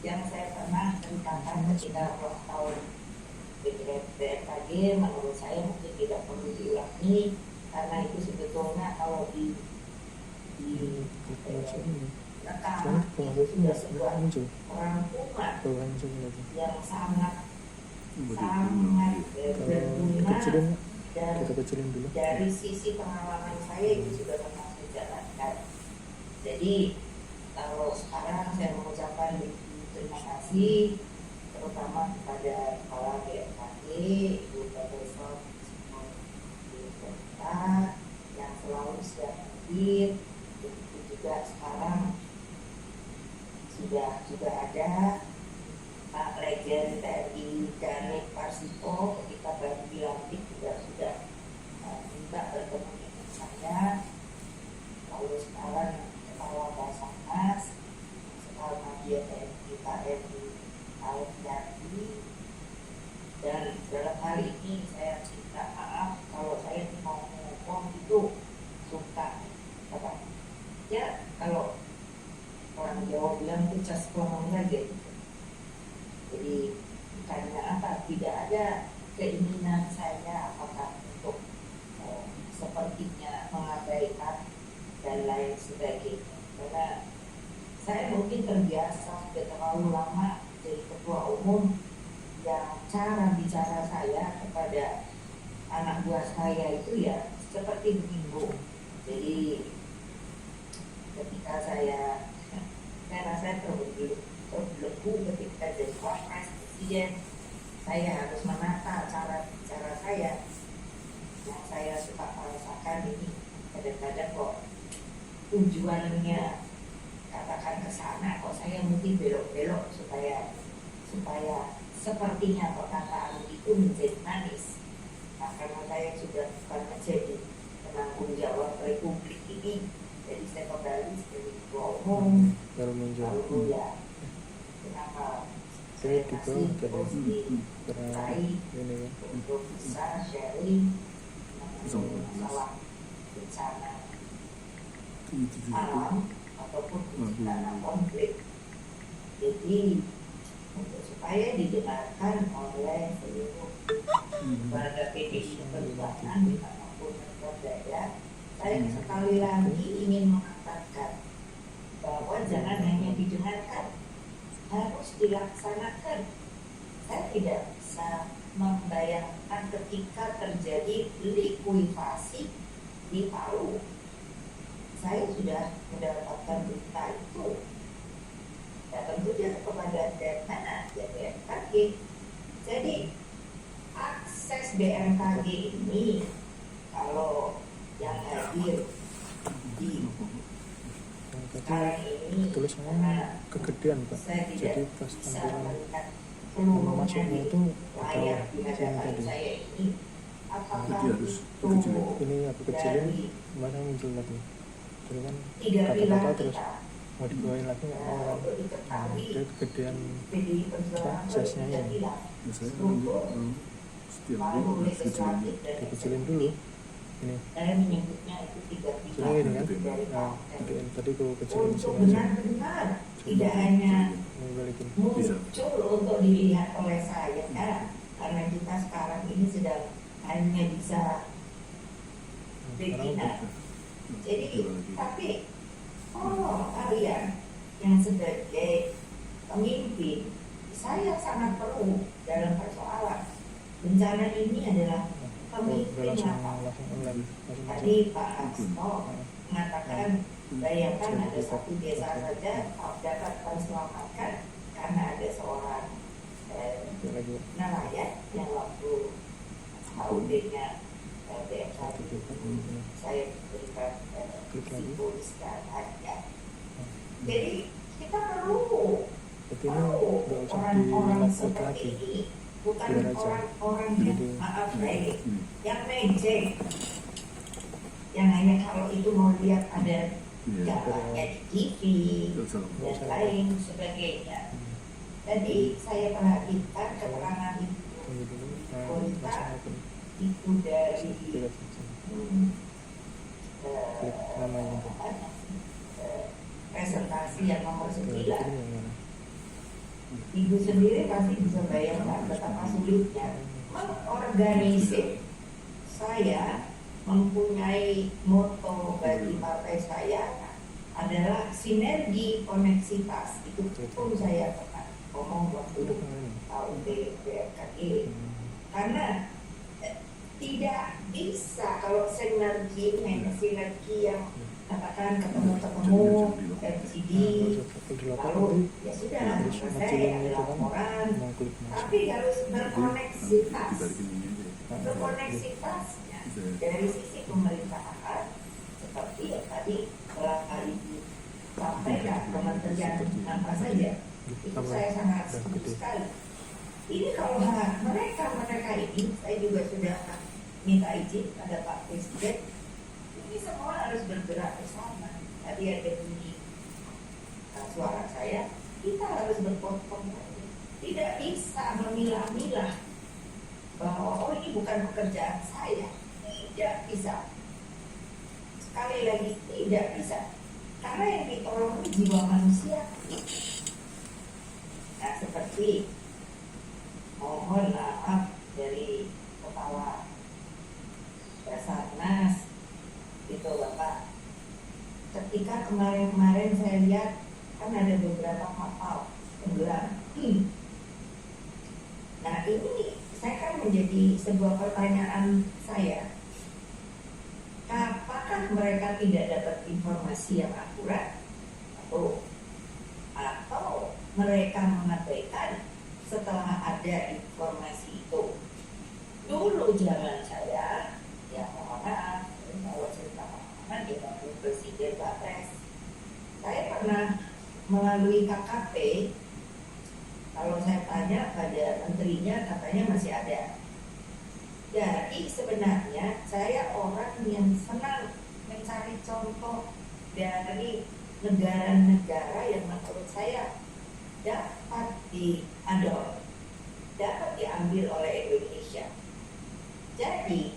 yang saya pernah ceritakan ketika ulang tahun BMKG, menurut saya mungkin tidak perlu diulangi karena itu sebetulnya kalau rekam itu sudah sebuah rangkuman yang sangat berguna, dan dari sisi pengalaman saya itu sudah pernah saya jalankan. Jadi kalau sekarang saya mengucapkan terima kasih terutama kepada Kepala BMKG, Ibu Profesor yang selalu siap hadir. Begitu juga sekarang sudah ada Pak Legend TNI Danik Parsito ketika baru dilantik juga sudah minta bertemu dengan saya. Lalu sekarang Kepala Basarnas, sekarang dia TNI KRI Alfiati, dan dalam hal ini saya minta maaf kalau saya mau ngomong itu suka apa ya, kalau orang Jawa bilang itu cas ngomong saja gitu. Jadi karena apa, tidak ada keinginan saya apakah untuk sepertinya mengabaikan dan lain sebagainya, karena saya mungkin terbiasa sudah terlalu lama jadi ketua umum yang cara bicara saya kepada anak buah saya itu ya seperti begitu. Jadi ketika saya rasa terbelenggu ketika jadi wakil presiden, saya harus menata cara bicara saya yang saya suka merasakan ini kadang-kadang kok tujuannya katakan ke sana, kok saya mungkin belok-belok supaya sepertinya perkataan itu menjadi manis. Nah, karena saya sudah bukan menjadi penanggung jawab Republik ini, jadi saya kembali sebagai ketua umum. Lalu ya kenapa saya kasih posting terkait untuk bisa sharing masalah bencana alam ataupun bencana konflik. Jadi untuk supaya didengarkan oleh seluruh warga PDI Perjuangan maupun Daya, saya sekali lagi ingin mengatakan bahwa jangan hanya didengarkan, harus dilaksanakan. Saya tidak bisa membayangkan ketika terjadi likuifasi di Palu. Saya sudah mendapatkan berita itu. Ya tentu dia kepada mana ya BMKG. Jadi akses BMKG ini kalau yang hadir di sekarang ini tulisannya kegedean Pak, jadi pas tampilan masuknya itu ada yang tadi jadi harus dikecilin. ini aku kecilin mana muncul lagi, jadi kan kata-kata terus mau dibawain lagi nggak mau kan, dia kegedean size-nya ini. Biasanya setiap hari harus dikecilin dulu ini. Saya menyebutnya itu 3 pilar. Ini kan, nah, gedein tadi aku kecilin Untuk sini aja. benar-benar tidak hanya Ini balikin. muncul untuk dilihat oleh saya kan, karena kita sekarang ini sedang hanya bisa beginner. Jadi tapi kalian yang sebagai pemimpin, saya sangat perlu dalam persoalan bencana ini adalah pemimpin lapangan. Tadi Pak Hasto mengatakan, bayangkan ada satu desa saja dapat terselamatkan karena ada seorang nelayan yang waktu auditnya BMKG saya berikan dituliskan aja. Jadi kita perlu orang-orang seperti ini, bukan orang-orang yang maaf baik, yang mejeng, yang hanya kalau itu mau lihat ada gambarnya di TV dan lain sebagainya. Jadi saya perhatikan keterangan itu itu dari presentasi yang nomor 9. Ibu sendiri pasti bisa bayangkan betapa sulitnya mengorganisir. Saya mempunyai moto bagi partai saya adalah sinergi koneksitas. Itu pun saya pernah ngomong waktu KUB BMKG. Karena tidak bisa kalau sinergi yang katakan ketemu FGD lalu ya sudah selesai ada laporan, tapi harus berkoneksitasnya dari sisi pemerintahan seperti yang tadi telah kali disampaikan kementerian apa saja, itu saya sangat setuju sekali. Ini kalau mereka ini saya juga sudah minta izin pada Pak Presiden. Ini semua harus bergerak bersama. Tadi ada bunyi suara saya, kita harus berpotong. Tidak bisa memilah-milah bahwa ini bukan pekerjaan saya. Tidak bisa. Sekali lagi tidak bisa. Karena yang ditolong itu jiwa manusia. Nah, seperti mohon maaf dari kepala Basarnas itu Bapak, ketika kemarin saya lihat kan ada beberapa kapal tenggelam. Nah ini saya kan menjadi sebuah pertanyaan saya, apakah mereka tidak dapat informasi yang akurat atau mereka mengabaikan setelah ada informasi itu? Dulu zaman saya, ya mohon maaf, kalau cerita pengalaman di waktu Presiden Bapres, saya pernah melalui KKP. Kalau saya tanya pada menterinya, katanya masih ada. Jadi sebenarnya saya orang yang senang mencari contoh dari negara-negara yang menurut saya dapat diambil oleh Indonesia. Jadi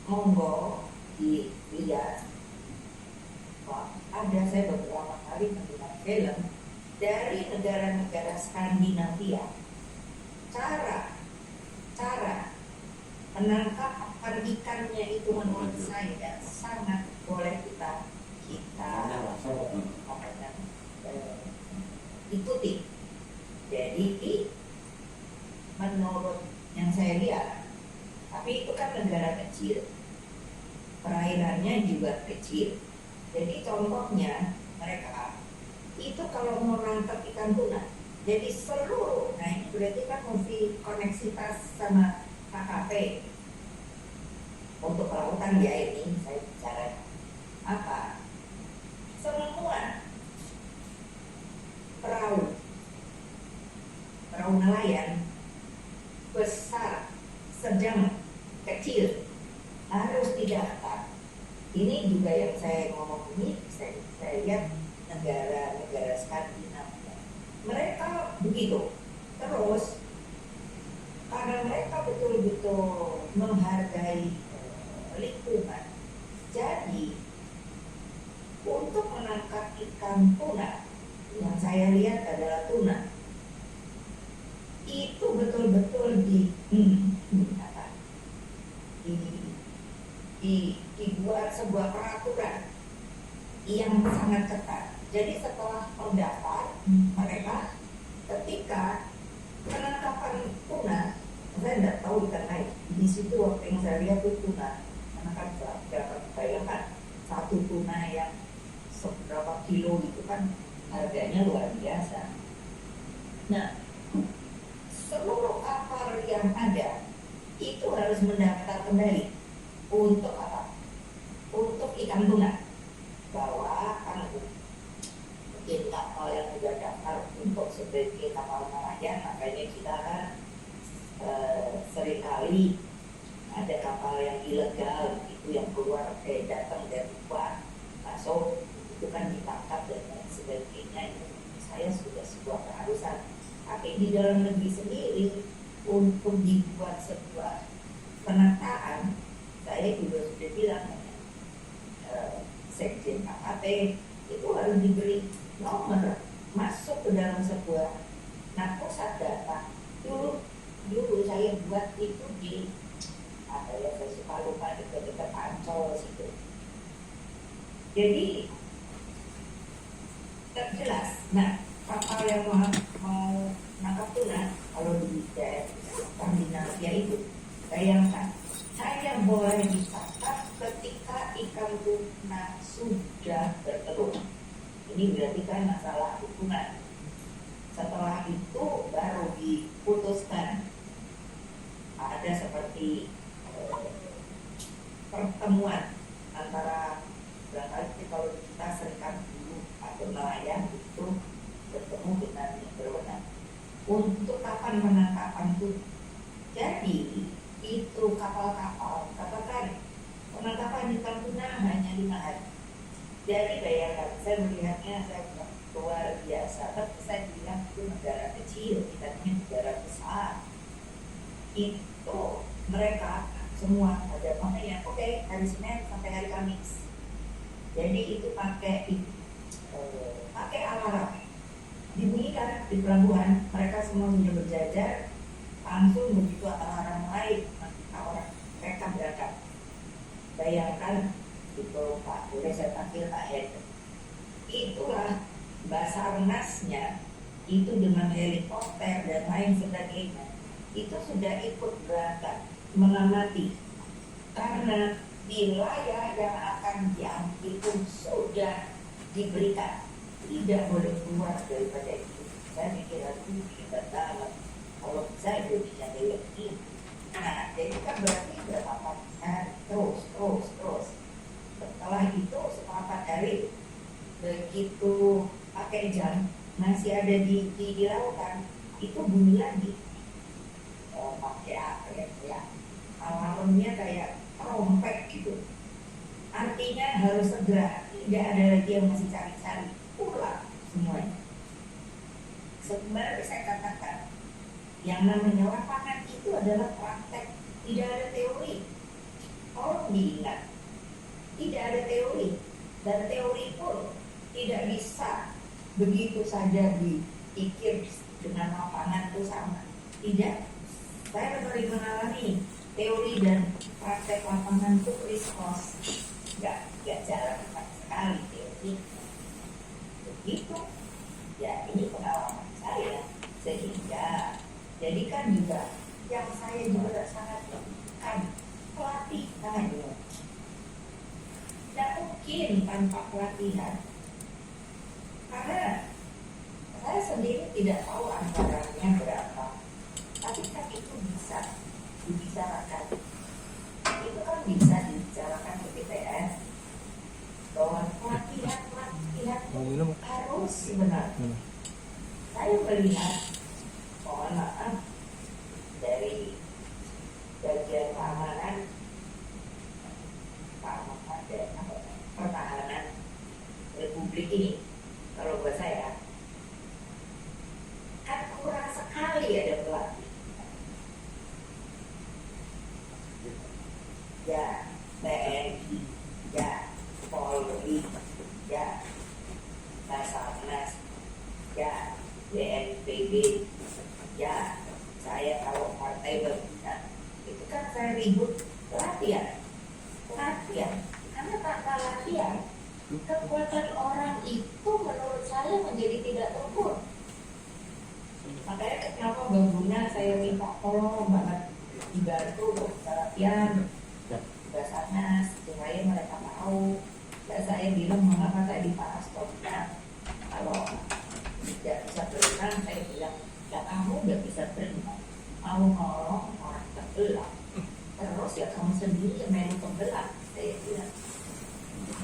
monggo dilihat. Wah, saya beberapa kali melihat film dari negara-negara Skandinavia. Cara penangkapan ikannya itu menurut saya sangat boleh kita ikuti. Jadi menurut yang saya lihat, tapi itu kan negara kecil, perairannya juga kecil. Jadi contohnya mereka itu kalau mau nangkap ikan tuna, jadi seluruh, nah ini berarti kan mesti koneksitas sama KKP untuk kelautan ya, ini saya bicara apa? Semua perahu nelayan besar, sedang, kecil harus didaftar. Ini juga yang saya ngomong ini, saya lihat negara-negara Skandinavia, mereka begitu. Terus karena mereka betul-betul menghargai lingkungan, jadi untuk menangkap ikan tuna, yang saya lihat adalah tuna, itu betul-betul dibuat sebuah peraturan yang sangat ketat. Jadi setelah mendaftar, mereka ketika penangkapan tuna, saya tidak tahu ikan lain. Di situ waktu yang saya lihat itu tuna, karena kan berapa bayangkan satu tuna yang seberapa kilo itu kan harganya luar biasa. Nah, seluruh kapal yang ada itu harus mendaftar kembali untuk apa? Untuk ikan tuna. Bahwa kan mungkin kapal yang sudah daftar untuk sebagai kapal nelayan, makanya kita kan seringkali ada kapal yang ilegal itu yang keluar datang dari luar masuk, itu kan ditangkap dan lain sebagainya. Itu saya sudah sebuah keharusan. Tapi di dalam negeri sendiri untuk dibuat sebuah penataan, saya juga sudah bilang Sekjen KKP itu harus diberi nomor masuk ke dalam sebuah Nah, pusat data dulu saya buat itu di apa ya, saya suka lupa, di dekat Ancol situ. Jadi terjelas. Nah, kapal yang mau nangkap tuna kalau di daerah Skandinavia itu, bayangkan saya boleh ditangkap ketika ikan tuna sudah bertelur. Ini berarti kan masalah hubungan. Setelah itu baru diputuskan ada seperti pertemuan antara, barangkali kalau kita serikat buruh atau nelayan itu bertemu dengan yang berwenang untuk kapan penangkapan itu. Jadi itu kapal-kapal, katakan penangkapan ikan tuna hanya 5 hari. Jadi bayangkan, saya melihatnya saya bilang luar biasa, tapi saya bilang itu negara kecil, kita ini negara besar. Itu mereka semua ada makanya oke, hari Senin sampai hari Kamis. Jadi itu pakai alarm dibunyikan di pelabuhan, mereka semua sudah berjajar, langsung begitu alarm lain orang mereka berangkat. Bayangkan itu Pak, boleh saya panggil Pak Head, itulah Basarnasnya itu dengan helikopter dan lain sebagainya itu sudah ikut berangkat mengamati, karena wilayah yang akan diambil pun sudah diberikan, tidak boleh keluar daripada itu. Saya mikir aku kita tahu kalau saya udah bisa lihat ini. Nah, jadi kan berarti berapa hari terus. Setelah itu seperempat hari begitu pakai jam masih ada di lautan, itu bunyi lagi. Pakai apa ya? Alarmnya kayak trompet gitu. Artinya harus segera, tidak ada lagi yang masih cari-cari, pulang semuanya. Sebenarnya saya katakan, yang namanya lapangan itu adalah praktek, tidak ada teori. Tolong diingat, tidak ada teori, dan teori pun tidak bisa begitu saja dipikir dengan lapangan itu sama. Tidak, saya baru mengalami teori dan praktek lapangan itu kriskos, nggak jalan sekali teori. Begitu, ya ini pengalaman saya, sehingga jadi kan juga yang saya juga sangat kan pelatihan. Tidak mungkin tanpa pelatihan, karena saya sendiri tidak tahu anggarannya berapa, tapi kan itu bisa dibicarakan. Itu kan bisa dibicarakan ke DPR bahwa pelatihan harus sebenarnya. Saya melihat, mohon maaf, dari bagian keamanan dan pertahanan Republik ini, kalau buat saya kan kurang sekali ada pelatih. Ya TNI, ya Polri, ya Basarnas, ya BNPB, ya saya kalau partai berpihak itu kan saya ribut latihan, karena tanpa latihan kekuatan orang itu menurut saya menjadi tidak terukur. Makanya kenapa Gabungan saya minta tolong banget dibantu untuk latihan Basarnas supaya mereka tahu. Dan saya bilang mengapa saya diparas topnya, kalau tidak bisa berenang, saya bilang ya kamu udah bisa berenang, mau nolong orang tenggelam, terus ya kamu sendiri yang main tenggelam. Saya bilang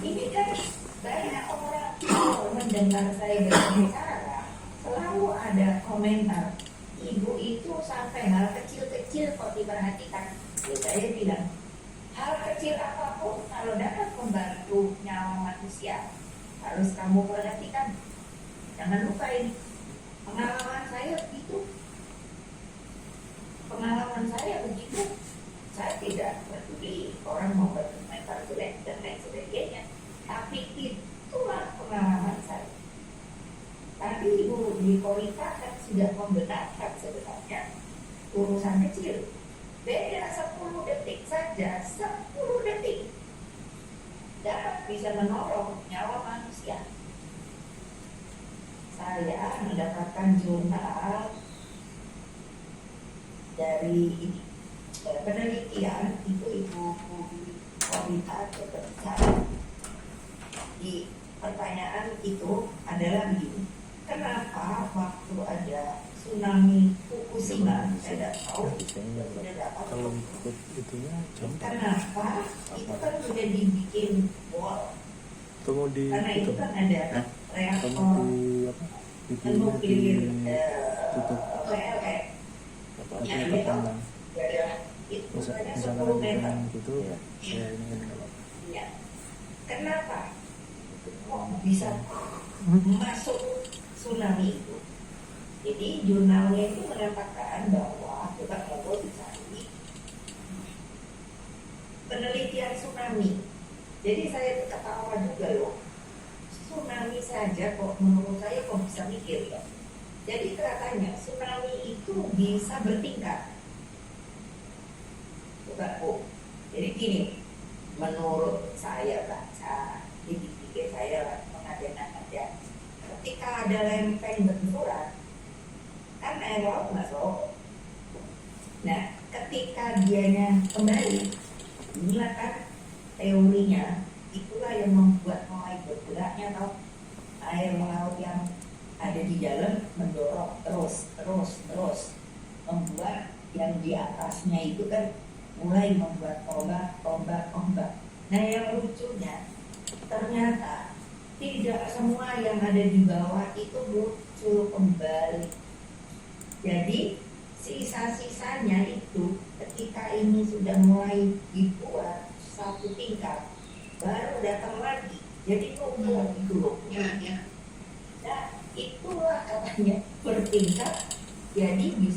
ini kan banyak orang kalau mendengar saya berbicara selalu ada komentar, ibu itu sampai hal kecil-kecil kok diperhatikan. Ya saya bilang hal kecil apapun kalau dapat membantu nyawa manusia harus kamu perhatikan. Jangan lupa ini pengalaman saya begitu. Saya tidak peduli orang mau berkomentar jelek dan lain sebagainya, tapi itulah pengalaman saya. Tadi Ibu di Korita kan sudah membenarkan sebenarnya urusan kecil. Beda 10 detik saja, 10 detik dapat bisa menolong nyawa manusia. Saya mendapatkan jurnal dari penelitian itu Ibu Korita berbicara. Di pertanyaan itu adalah begini, kenapa waktu ada tsunami Fukushima, saya tidak tahu, sudah dapat kalau ikut itunya jam kenapa itu kan sudah dibikin wall, tunggu di karena itu kan ada reaktor tunggu di apa nuklir tutup PLN apa yang itu pandang itu hanya misalnya 10 meter. gitu ya ini kan kalau Ya. Kenapa kok bisa masuk tsunami itu? Jadi jurnalnya itu mengatakan bahwa coba kalau dicari penelitian tsunami. Jadi saya ketawa juga loh. Tsunami saja kok menurut saya kok bisa mikir ya. Jadi katanya tsunami itu bisa bertingkat. Coba Bu. Jadi gini, menurut saya baca di buku saya mengada-ngada, ketika ada lempeng benturan, kan air laut masuk. Nah, ketika dianya kembali, inilah kan teorinya, itulah yang membuat mulai bergeraknya atau air laut yang ada di dalam mendorong terus membuat yang di atasnya itu kan mulai membuat ombak. Nah, yang lucunya ternyata tidak semua yang ada di bawah itu muncul kembali. Jadi sisa-sisanya itu ketika ini sudah mulai dibuat satu tingkat baru datang lagi. Jadi numpuk itu loh. Nah, itulah katanya bertingkat. Jadi bisa